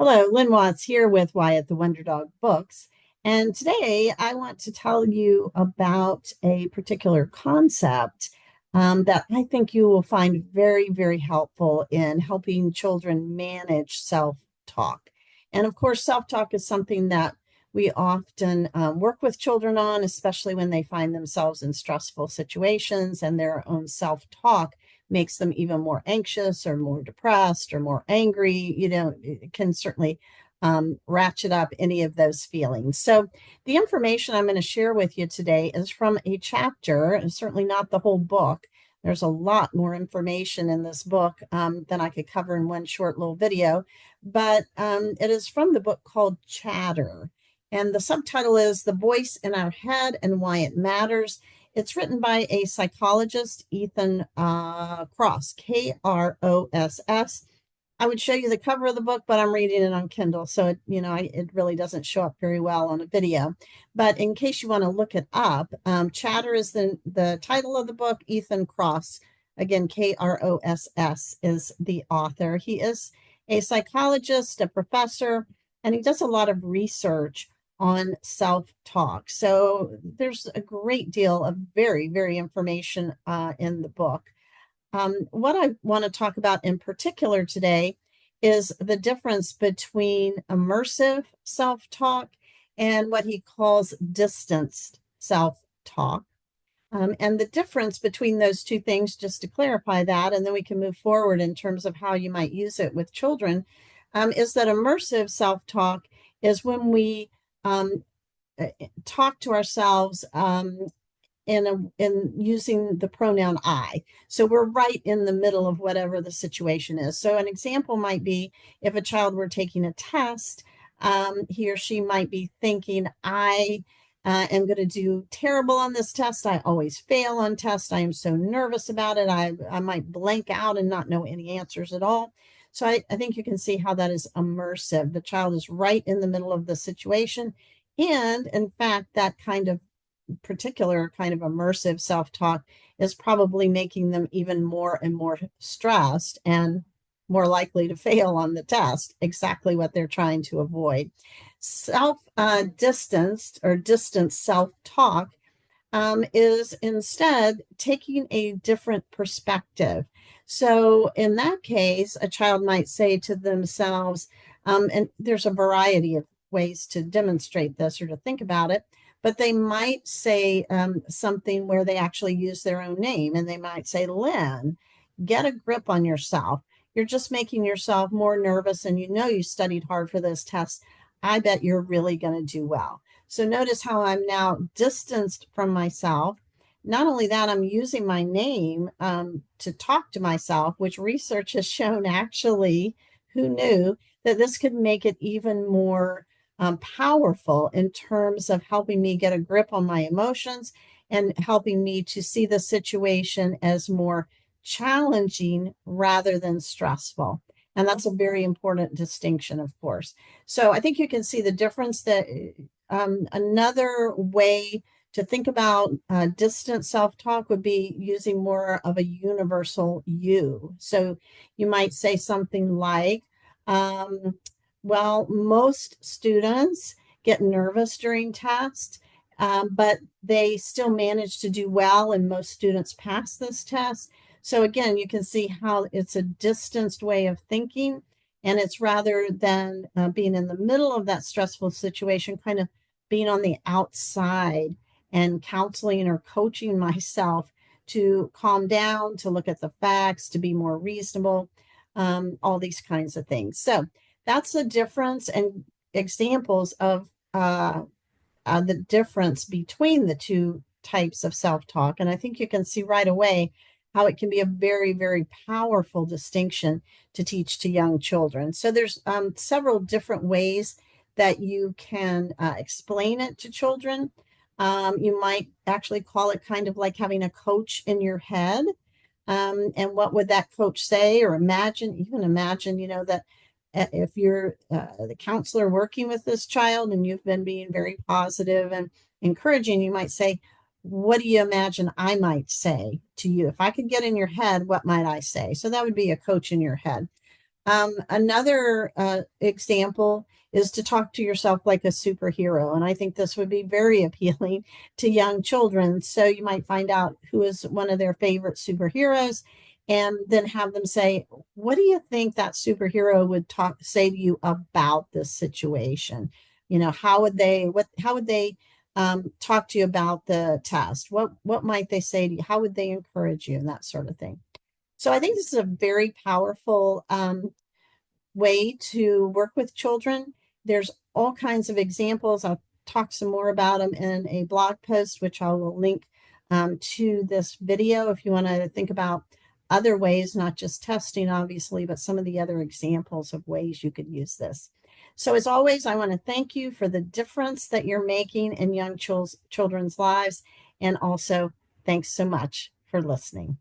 Hello, Lynn Watts here with Wyatt the Wonder Dog Books. And today I want to tell you about a particular concept that I think you will find very, very helpful in helping children manage self-talk. And of course, self-talk is something that we often work with children on, especially when they find themselves in stressful situations and their own self-talk makes them even more anxious or more depressed or more angry. It can certainly ratchet up any of those feelings. So, the information I'm going to share with you today is from a chapter, and certainly not the whole book. There's a lot more information in this book than I could cover in one short little video, but it is from the book called Chatter. And the subtitle is The Voice in Our Head and Why It Matters. It's written by a psychologist, Ethan Kross, Kross. I would show you the cover of the book, but I'm reading it on Kindle, so it really doesn't show up very well on a video. But in case you want to look it up, Chatter is the title of the book. Ethan Kross, again, Kross, is the author. He is a psychologist, a professor, and he does a lot of research on self-talk. So there's a great deal of very, very information in the book. What I want to talk about in particular today is the difference between immersive self-talk and what he calls distanced self-talk. And the difference between those two things, just to clarify that, and then we can move forward in terms of how you might use it with children, is that immersive self-talk is when we talk to ourselves in using the pronoun I. So we're right in the middle of whatever the situation is. So an example might be if a child were taking a test, he or she might be thinking, I am going to do terrible on this test. I always fail on tests. I am so nervous about it. I might blank out and not know any answers at all. So I think you can see how that is immersive. The child is right in the middle of the situation. And in fact, that kind of particular kind of immersive self-talk is probably making them even more and more stressed and more likely to fail on the test, exactly what they're trying to avoid. Self-distanced or distant self-talk is instead taking a different perspective. So in that case, a child might say to themselves, and there's a variety of ways to demonstrate this or to think about it, but they might say something where they actually use their own name, and they might say, Lynn, get a grip on yourself. You're just making yourself more nervous, and you studied hard for this test. I bet you're really going to do well. So notice how I'm now distanced from myself. Not only that, I'm using my name to talk to myself, which research has shown actually, who knew, that this could make it even more powerful in terms of helping me get a grip on my emotions and helping me to see the situation as more challenging rather than stressful. And that's a very important distinction, of course. So I think you can see the difference that another way to think about distant self-talk would be using more of a universal you. So you might say something like, well, most students get nervous during tests, but they still manage to do well, and most students pass this test. So again, you can see how it's a distanced way of thinking, and it's rather than being in the middle of that stressful situation, kind of being on the outside and counseling or coaching myself to calm down, to look at the facts, to be more reasonable, all these kinds of things. So that's the difference and examples of the difference between the two types of self-talk. And I think you can see right away how it can be a very, very powerful distinction to teach to young children. So there's several different ways that you can explain it to children. You might actually call it kind of like having a coach in your head. And what would that coach say? Or even imagine, that if you're the counselor working with this child and you've been being very positive and encouraging, you might say, what do you imagine I might say to you? If I could get in your head, what might I say? So that would be a coach in your head. Another example is to talk to yourself like a superhero. And I think this would be very appealing to young children. So you might find out who is one of their favorite superheroes and then have them say, what do you think that superhero would say to you about this situation? How would they talk to you about the test? What might they say to you? How would they encourage you and that sort of thing? So I think this is a very powerful way to work with children. There's all kinds of examples. I'll talk some more about them in a blog post, which I will link to this video if you want to think about other ways, not just testing, obviously, but some of the other examples of ways you could use this. So as always, I want to thank you for the difference that you're making in young children's lives. And also, thanks so much for listening.